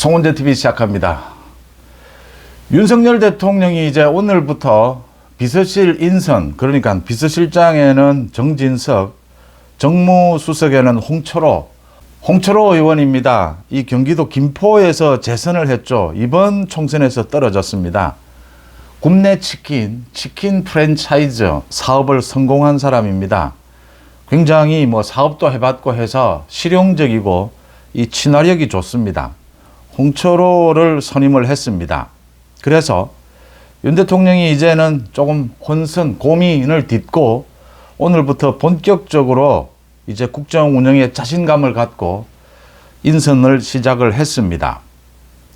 송은재 TV 시작합니다. 윤석열 대통령이 이제 오늘부터 비서실 인선, 그러니까 비서실장에는 정진석, 정무수석에는 홍철호 의원입니다. 이 경기도 김포에서 재선을 했죠. 이번 총선에서 떨어졌습니다. 굽네 치킨 프랜차이즈 사업을 성공한 사람입니다. 굉장히 사업도 해봤고 해서 실용적이고 이 친화력이 좋습니다. 홍철호를 선임을 했습니다. 그래서 윤 대통령이 이제는 조금 혼선, 고민을 딛고 오늘부터 본격적으로 이제 국정 운영에 자신감을 갖고 인선을 시작을 했습니다.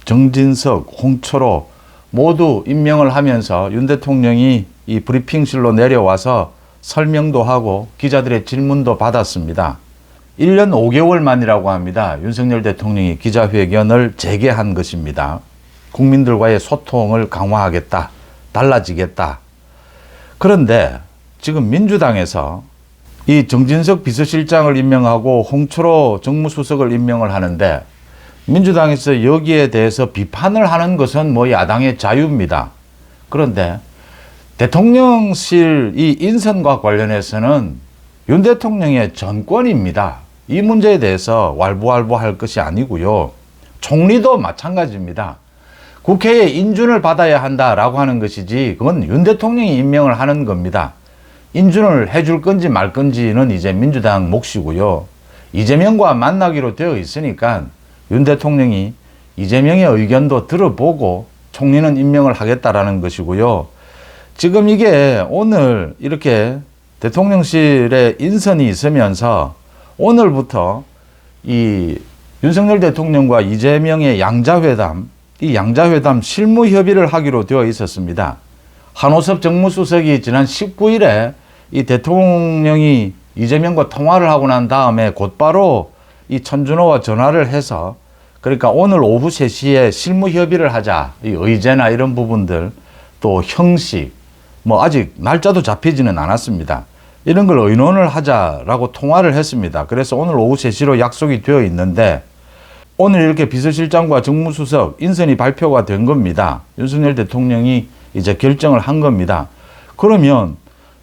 정진석, 홍철호 모두 임명을 하면서 윤 대통령이 이 브리핑실로 내려와서 설명도 하고 기자들의 질문도 받았습니다. 1년 5개월 만이라고 합니다. 윤석열 대통령이 기자회견을 재개한 것입니다. 국민들과의 소통을 강화하겠다, 달라지겠다. 그런데 지금 민주당에서 이 정진석 비서실장을 임명하고 홍철호 정무수석을 임명을 하는데 민주당에서 여기에 대해서 비판을 하는 것은 야당의 자유입니다. 그런데 대통령실 이 인선과 관련해서는 윤 대통령의 전권입니다. 이 문제에 대해서 왈부왈부할 것이 아니고요. 총리도 마찬가지입니다. 국회의 인준을 받아야 한다라고 하는 것이지 그건 윤 대통령이 임명을 하는 겁니다. 인준을 해줄 건지 말 건지는 이제 민주당 몫이고요. 이재명과 만나기로 되어 있으니까 윤 대통령이 이재명의 의견도 들어보고 총리는 임명을 하겠다라는 것이고요. 지금 이게 오늘 이렇게 대통령실에 인선이 있으면서 오늘부터 이 윤석열 대통령과 이재명의 양자회담, 이 양자회담 실무 협의를 하기로 되어 있었습니다. 한호섭 정무수석이 지난 19일에 이 대통령이 이재명과 통화를 하고 난 다음에 곧바로 이 천준호와 전화를 해서 그러니까 오늘 오후 3시에 실무 협의를 하자. 이 의제나 이런 부분들 또 형식 아직 날짜도 잡히지는 않았습니다. 이런 걸 의논을 하자라고 통화를 했습니다. 그래서 오늘 오후 3시로 약속이 되어 있는데 오늘 이렇게 비서실장과 정무수석 인선이 발표가 된 겁니다. 윤석열 대통령이 이제 결정을 한 겁니다. 그러면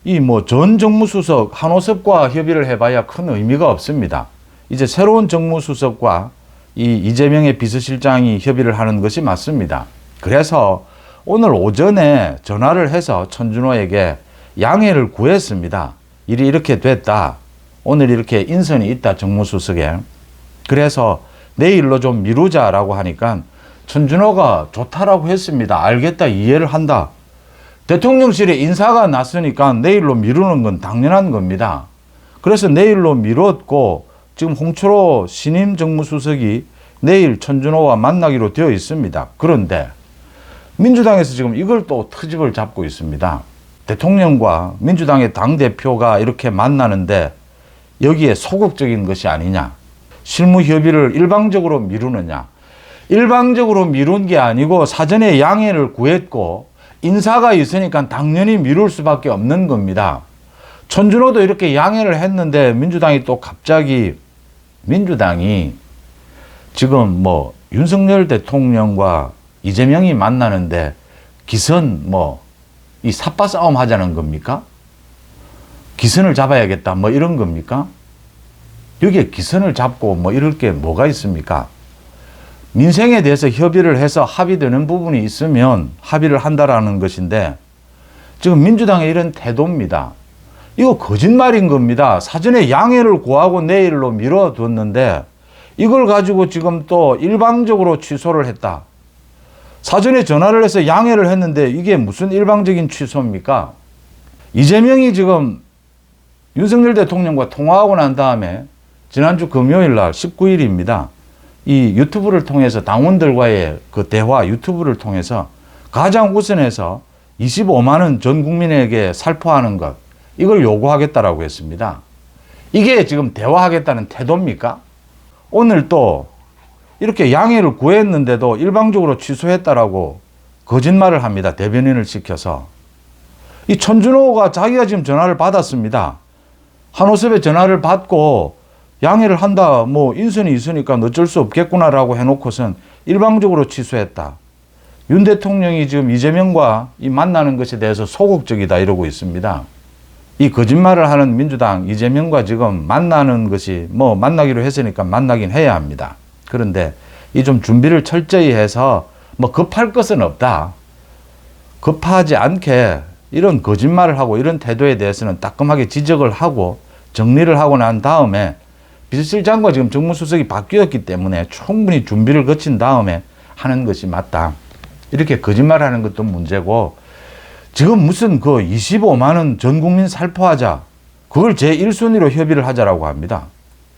이 전 정무수석 한호섭과 협의를 해봐야 큰 의미가 없습니다. 이제 새로운 정무수석과 이 이재명의 비서실장이 협의를 하는 것이 맞습니다. 그래서 오늘 오전에 전화를 해서 천준호에게 양해를 구했습니다. 일이 이렇게 됐다. 오늘 이렇게 인선이 있다, 정무수석에. 그래서 내일로 좀 미루자라고 하니까 천준호가 좋다라고 했습니다. 알겠다, 이해를 한다. 대통령실에 인사가 났으니까 내일로 미루는 건 당연한 겁니다. 그래서 내일로 미뤘고 지금 홍철호 신임 정무수석이 내일 천준호와 만나기로 되어 있습니다. 그런데 민주당에서 지금 이걸 또 트집을 잡고 있습니다. 대통령과 민주당의 당대표가 이렇게 만나는데 여기에 소극적인 것이 아니냐. 실무 협의를 일방적으로 미루느냐. 일방적으로 미룬 게 아니고 사전에 양해를 구했고 인사가 있으니까 당연히 미룰 수밖에 없는 겁니다. 천준호도 이렇게 양해를 했는데 민주당이 또 갑자기 민주당이 지금 윤석열 대통령과 이재명이 만나는데 기선 이 삿바 싸움 하자는 겁니까? 기선을 잡아야겠다 이런 겁니까? 여기에 기선을 잡고 이럴 게 뭐가 있습니까? 민생에 대해서 협의를 해서 합의되는 부분이 있으면 합의를 한다라는 것인데 지금 민주당의 이런 태도입니다. 이거 거짓말인 겁니다. 사전에 양해를 구하고 내일로 미뤄뒀는데 이걸 가지고 지금 또 일방적으로 취소를 했다. 사전에 전화를 해서 양해를 했는데 이게 무슨 일방적인 취소입니까? 이재명이 지금 윤석열 대통령과 통화하고 난 다음에 지난주 금요일 날 19일입니다. 이 유튜브를 통해서 당원들과의 그 대화 유튜브를 통해서 가장 우선해서 25만 원 전 국민에게 살포하는 것 이걸 요구하겠다라고 했습니다. 이게 지금 대화하겠다는 태도입니까? 오늘 또 이렇게 양해를 구했는데도 일방적으로 취소했다라고 거짓말을 합니다. 대변인을 시켜서. 이 천준호가 자기가 지금 전화를 받았습니다. 한호섭의 전화를 받고 양해를 한다, 인선이 있으니까 어쩔 수 없겠구나라고 해놓고선 일방적으로 취소했다. 윤 대통령이 지금 이재명과 이 만나는 것에 대해서 소극적이다 이러고 있습니다. 이 거짓말을 하는 민주당 이재명과 지금 만나는 것이 뭐 만나기로 했으니까 만나긴 해야 합니다. 그런데 이 좀 준비를 철저히 해서 뭐 급할 것은 없다. 급하지 않게 이런 거짓말을 하고 이런 태도에 대해서는 따끔하게 지적을 하고 정리를 하고 난 다음에 비서실장과 지금 정무수석이 바뀌었기 때문에 충분히 준비를 거친 다음에 하는 것이 맞다. 이렇게 거짓말하는 것도 문제고 지금 무슨 그 25만 원 전 국민 살포하자 그걸 제1순위로 협의를 하자라고 합니다.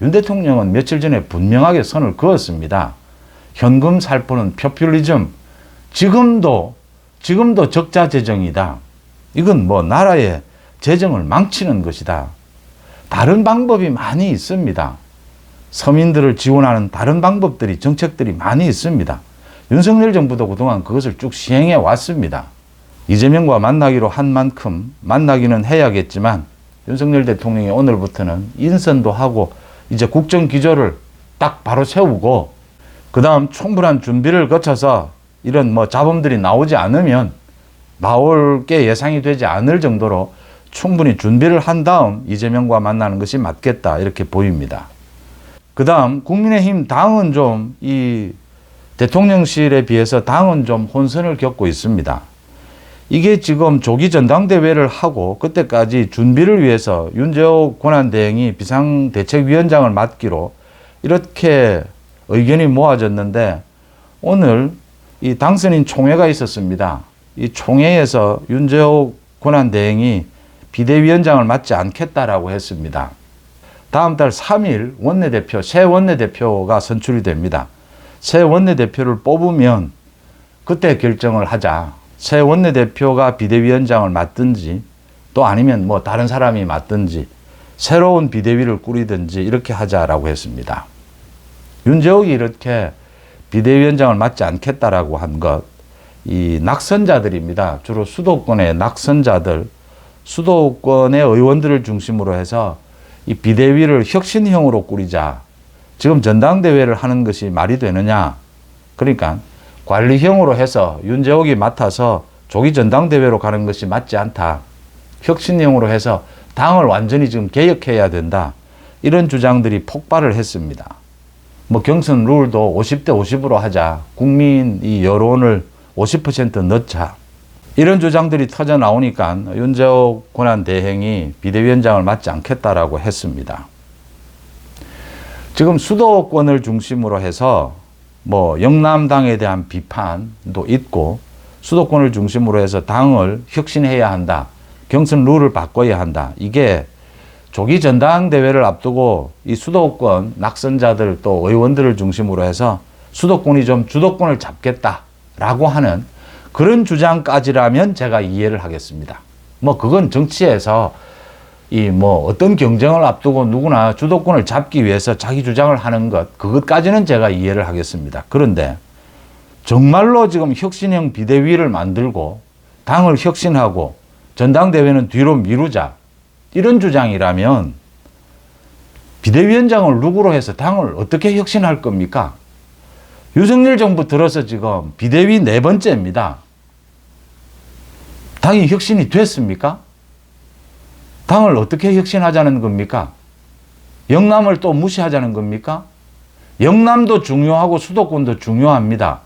윤 대통령은 며칠 전에 분명하게 선을 그었습니다. 현금 살포는 포퓰리즘, 지금도 적자 재정이다. 이건 뭐 나라의 재정을 망치는 것이다. 다른 방법이 많이 있습니다. 서민들을 지원하는 다른 방법들이 정책들이 많이 있습니다. 윤석열 정부도 그동안 그것을 쭉 시행해 왔습니다. 이재명과 만나기로 한 만큼 만나기는 해야겠지만 윤석열 대통령이 오늘부터는 인선도 하고 이제 국정기조를 딱 바로 세우고 그 다음 충분한 준비를 거쳐서 이런 뭐 잡음들이 나오지 않으면 나올 게 예상이 되지 않을 정도로 충분히 준비를 한 다음 이재명과 만나는 것이 맞겠다 이렇게 보입니다. 그 다음 국민의힘 당은 좀 이 대통령실에 비해서 당은 좀 혼선을 겪고 있습니다. 이게 지금 조기 전당대회를 하고 그때까지 준비를 위해서 윤재옥 권한대행이 비상대책위원장을 맡기로 이렇게 의견이 모아졌는데 오늘 이 당선인 총회가 있었습니다. 이 총회에서 윤재옥 권한대행이 비대위원장을 맡지 않겠다라고 했습니다. 다음 달 3일 원내대표, 새 원내대표가 선출이 됩니다. 새 원내대표를 뽑으면 그때 결정을 하자. 새 원내대표가 비대위원장을 맡든지 또 아니면 뭐 다른 사람이 맡든지 새로운 비대위를 꾸리든지 이렇게 하자라고 했습니다. 윤재옥이 이렇게 비대위원장을 맡지 않겠다라고 한 것, 이 낙선자들입니다. 주로 수도권의 낙선자들, 수도권의 의원들을 중심으로 해서 이 비대위를 혁신형으로 꾸리자. 지금 전당대회를 하는 것이 말이 되느냐. 그러니까 관리형으로 해서 윤재옥이 맡아서 조기 전당대회로 가는 것이 맞지 않다. 혁신형으로 해서 당을 완전히 지금 개혁해야 된다. 이런 주장들이 폭발을 했습니다. 뭐 경선 룰도 50대 50으로 하자. 국민 이 여론을 50% 넣자. 이런 주장들이 터져 나오니까 윤재옥 권한대행이 비대위원장을 맡지 않겠다라고 했습니다. 지금 수도권을 중심으로 해서 뭐 영남당에 대한 비판도 있고 수도권을 중심으로 해서 당을 혁신해야 한다. 경선 룰을 바꿔야 한다. 이게 조기 전당대회를 앞두고 이 수도권 낙선자들 또 의원들을 중심으로 해서 수도권이 좀 주도권을 잡겠다라고 하는 그런 주장까지라면 제가 이해를 하겠습니다. 뭐 그건 정치에서 이 뭐 어떤 경쟁을 앞두고 누구나 주도권을 잡기 위해서 자기 주장을 하는 것, 그것까지는 제가 이해를 하겠습니다. 그런데 정말로 지금 혁신형 비대위를 만들고 당을 혁신하고 전당대회는 뒤로 미루자. 이런 주장이라면 비대위원장을 누구로 해서 당을 어떻게 혁신할 겁니까? 윤석열 정부 들어서 지금 비대위 4번째입니다. 당이 혁신이 됐습니까? 당을 어떻게 혁신하자는 겁니까? 영남을 또 무시하자는 겁니까? 영남도 중요하고 수도권도 중요합니다.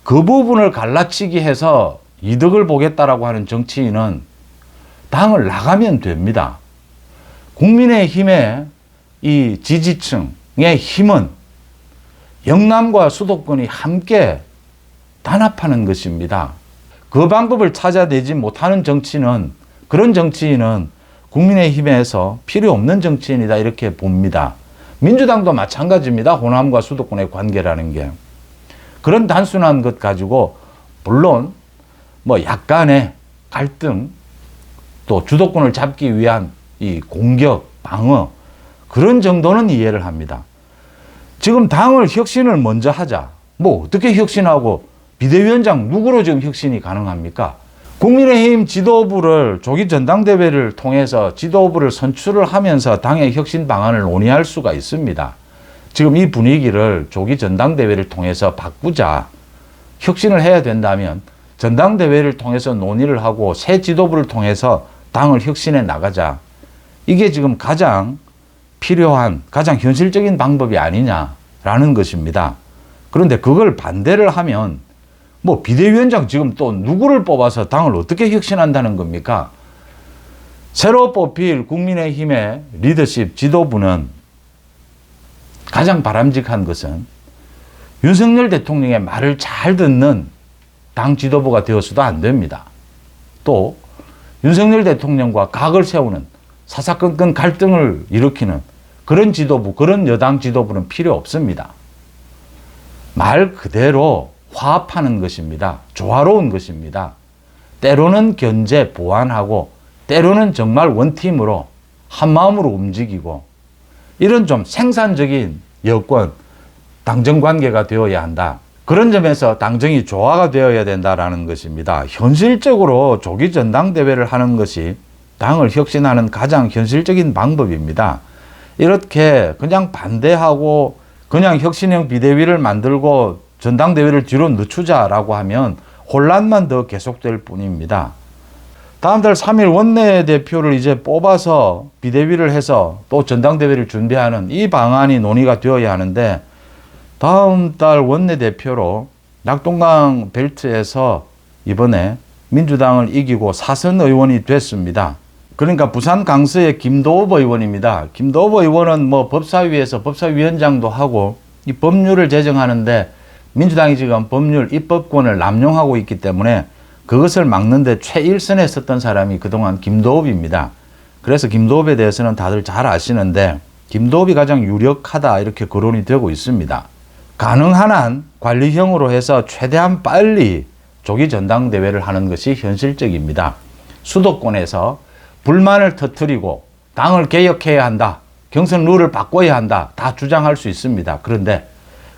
그 부분을 갈라치기 해서 이득을 보겠다라고 하는 정치인은 당을 나가면 됩니다. 국민의힘의 이 지지층의 힘은 영남과 수도권이 함께 단합하는 것입니다. 그 방법을 찾아내지 못하는 정치는, 그런 정치인은 국민의힘에서 필요 없는 정치인이다 이렇게 봅니다. 민주당도 마찬가지입니다. 호남과 수도권의 관계라는 게. 그런 단순한 것 가지고 물론 뭐 약간의 갈등 또 주도권을 잡기 위한 이 공격, 방어 그런 정도는 이해를 합니다. 지금 당을 혁신을 먼저 하자. 뭐 어떻게 혁신하고 비대위원장 누구로 지금 혁신이 가능합니까? 국민의힘 지도부를 조기 전당대회를 통해서 지도부를 선출을 하면서 당의 혁신 방안을 논의할 수가 있습니다. 지금 이 분위기를 조기 전당대회를 통해서 바꾸자, 혁신을 해야 된다면 전당대회를 통해서 논의를 하고 새 지도부를 통해서 당을 혁신해 나가자. 이게 지금 가장 필요한, 가장 현실적인 방법이 아니냐라는 것입니다. 그런데 그걸 반대를 하면 뭐 비대위원장 지금 또 누구를 뽑아서 당을 어떻게 혁신한다는 겁니까? 새로 뽑힐 국민의힘의 리더십 지도부는 가장 바람직한 것은 윤석열 대통령의 말을 잘 듣는 당 지도부가 되어서도 안 됩니다. 또 윤석열 대통령과 각을 세우는 사사건건 갈등을 일으키는 그런 지도부, 그런 여당 지도부는 필요 없습니다. 말 그대로 화합하는 것입니다. 조화로운 것입니다. 때로는 견제, 보완하고 때로는 정말 원팀으로 한마음으로 움직이고 이런 좀 생산적인 여권, 당정 관계가 되어야 한다. 그런 점에서 당정이 조화가 되어야 된다라는 것입니다. 현실적으로 조기 전당대회를 하는 것이 당을 혁신하는 가장 현실적인 방법입니다. 이렇게 그냥 반대하고 그냥 혁신형 비대위를 만들고 전당대회를 뒤로 늦추자라고 하면 혼란만 더 계속될 뿐입니다. 다음 달 3일 원내대표를 이제 뽑아서 비대위를 해서 또 전당대회를 준비하는 이 방안이 논의가 되어야 하는데 다음 달 원내대표로 낙동강 벨트에서 이번에 민주당을 이기고 사선 의원이 됐습니다. 그러니까 부산 강서의 김도읍 의원입니다. 김도읍 의원은 뭐 법사위에서 법사위원장도 하고 이 법률을 제정하는데 민주당이 지금 법률 입법권을 남용하고 있기 때문에 그것을 막는데 최일선에 섰던 사람이 그동안 김도읍입니다. 그래서 김도읍에 대해서는 다들 잘 아시는데 김도읍이 가장 유력하다 이렇게 거론이 되고 있습니다. 가능한 한 관리형으로 해서 최대한 빨리 조기 전당대회를 하는 것이 현실적입니다. 수도권에서 불만을 터뜨리고 당을 개혁해야 한다, 경선 룰을 바꿔야 한다 다 주장할 수 있습니다. 그런데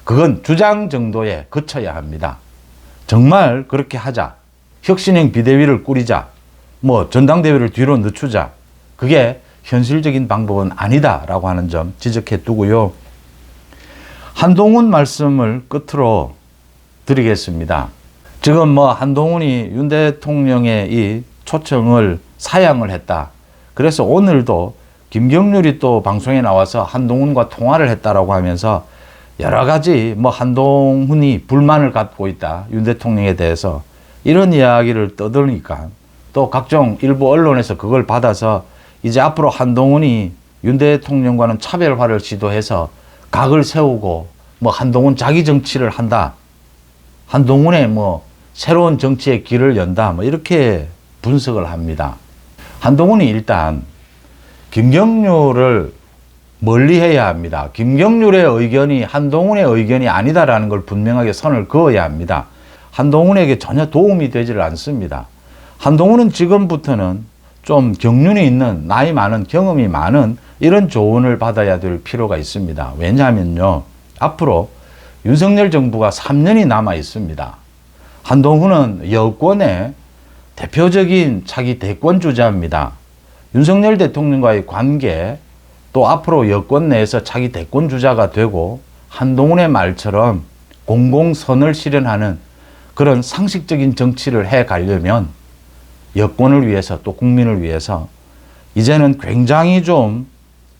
그건 주장 정도에 그쳐야 합니다. 정말 그렇게 하자, 혁신형 비대위를 꾸리자, 뭐 전당대회를 뒤로 늦추자, 그게 현실적인 방법은 아니다라고 하는 점 지적해 두고요. 한동훈 말씀을 끝으로 드리겠습니다. 지금 뭐 한동훈이 윤 대통령의 이 초청을 사양을 했다. 그래서 오늘도 김경률이 또 방송에 나와서 한동훈과 통화를 했다라고 하면서 여러 가지 뭐 한동훈이 불만을 갖고 있다, 윤 대통령에 대해서 이런 이야기를 떠드니까 또 각종 일부 언론에서 그걸 받아서 이제 앞으로 한동훈이 윤 대통령과는 차별화를 시도해서 각을 세우고 뭐 한동훈 자기 정치를 한다, 한동훈의 뭐 새로운 정치의 길을 연다, 뭐 이렇게 분석을 합니다. 한동훈이 일단 김경률을 멀리해야 합니다. 김경률의 의견이 한동훈의 의견이 아니다라는 걸 분명하게 선을 그어야 합니다. 한동훈에게 전혀 도움이 되지를 않습니다. 한동훈은 지금부터는 좀 경륜이 있는, 나이 많은, 경험이 많은 이런 조언을 받아야 될 필요가 있습니다. 왜냐하면요, 앞으로 윤석열 정부가 3년이 남아 있습니다. 한동훈은 여권의 대표적인 차기 대권 주자입니다. 윤석열 대통령과의 관계, 또 앞으로 여권 내에서 차기 대권 주자가 되고 한동훈의 말처럼 공공선을 실현하는 그런 상식적인 정치를 해 가려면 여권을 위해서 또 국민을 위해서 이제는 굉장히 좀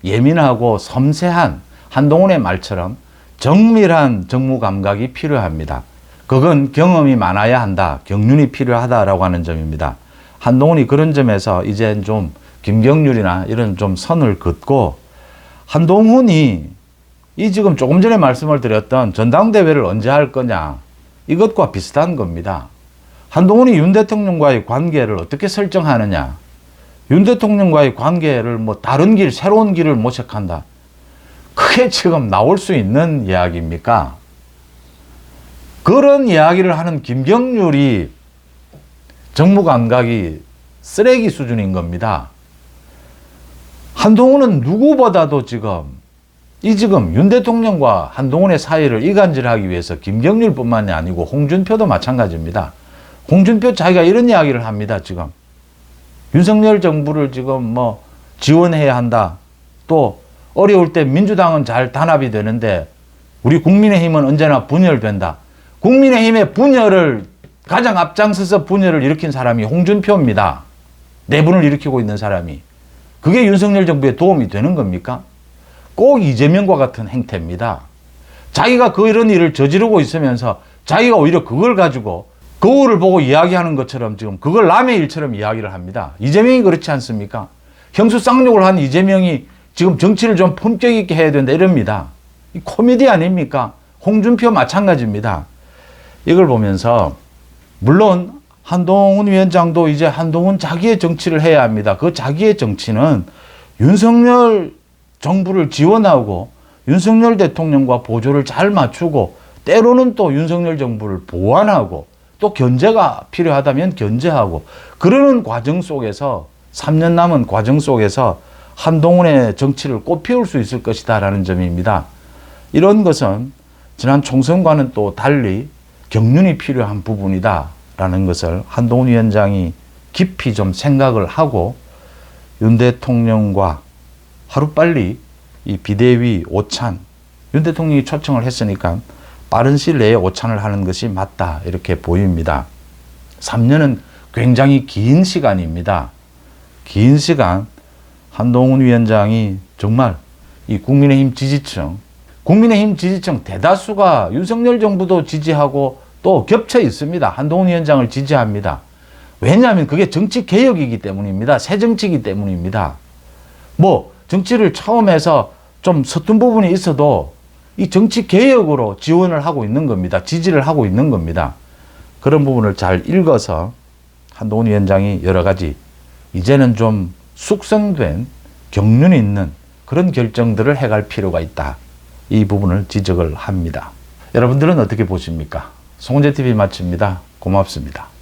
예민하고 섬세한 한동훈의 말처럼 정밀한 정무 감각이 필요합니다. 그건 경험이 많아야 한다, 경륜이 필요하다라고 하는 점입니다. 한동훈이 그런 점에서 이제 좀 김경률이나 이런 좀 선을 긋고 한동훈이 이 지금 조금 전에 말씀을 드렸던 전당대회를 언제 할 거냐 이것과 비슷한 겁니다. 한동훈이 윤 대통령과의 관계를 어떻게 설정하느냐, 윤 대통령과의 관계를 뭐 다른 길, 새로운 길을 모색한다, 그게 지금 나올 수 있는 이야기입니까? 그런 이야기를 하는 김경률이 정무 감각이 쓰레기 수준인 겁니다. 한동훈은 누구보다도 지금 윤 대통령과 한동훈의 사이를 이간질하기 위해서 김경률뿐만이 아니고 홍준표도 마찬가지입니다. 홍준표 자기가 이런 이야기를 합니다. 지금 윤석열 정부를 지금 뭐 지원해야 한다, 또 어려울 때 민주당은 잘 단합이 되는데 우리 국민의힘은 언제나 분열된다. 국민의힘의 분열을 가장 앞장서서 분열을 일으킨 사람이 홍준표입니다. 내분을 일으키고 있는 사람이. 그게 윤석열 정부에 도움이 되는 겁니까? 꼭 이재명과 같은 행태입니다. 자기가 그런 일을 저지르고 있으면서 자기가 오히려 그걸 가지고 거울을 보고 이야기하는 것처럼 지금 그걸 남의 일처럼 이야기를 합니다. 이재명이 그렇지 않습니까? 형수 쌍욕을 한 이재명이 지금 정치를 좀 품격 있게 해야 된다 이럽니다. 이 코미디 아닙니까? 홍준표 마찬가지입니다. 이걸 보면서 물론 한동훈 위원장도 이제 한동훈 자기의 정치를 해야 합니다. 그 자기의 정치는 윤석열 정부를 지원하고 윤석열 대통령과 보조를 잘 맞추고 때로는 또 윤석열 정부를 보완하고 또 견제가 필요하다면 견제하고 그러는 과정 속에서 3년 남은 과정 속에서 한동훈의 정치를 꽃피울 수 있을 것이다 라는 점입니다. 이런 것은 지난 총선과는 또 달리 경륜이 필요한 부분이다 라는 것을 한동훈 위원장이 깊이 좀 생각을 하고 윤 대통령과 하루빨리 이 비대위 오찬, 윤 대통령이 초청을 했으니까 빠른 시일 내에 오찬을 하는 것이 맞다 이렇게 보입니다. 3년은 굉장히 긴 시간입니다. 긴 시간 한동훈 위원장이 정말 이 국민의힘 지지층 대다수가 윤석열 정부도 지지하고 또 겹쳐 있습니다. 한동훈 위원장을 지지합니다. 왜냐하면 그게 정치 개혁이기 때문입니다. 새 정치이기 때문입니다. 뭐 정치를 처음 해서 좀 서툰 부분이 있어도 이 정치 개혁으로 지원을 하고 있는 겁니다. 지지를 하고 있는 겁니다. 그런 부분을 잘 읽어서 한동훈 위원장이 여러 가지 이제는 좀 숙성된 경륜이 있는 그런 결정들을 해갈 필요가 있다. 이 부분을 지적을 합니다. 여러분들은 어떻게 보십니까? 송은재TV 마칩니다. 고맙습니다.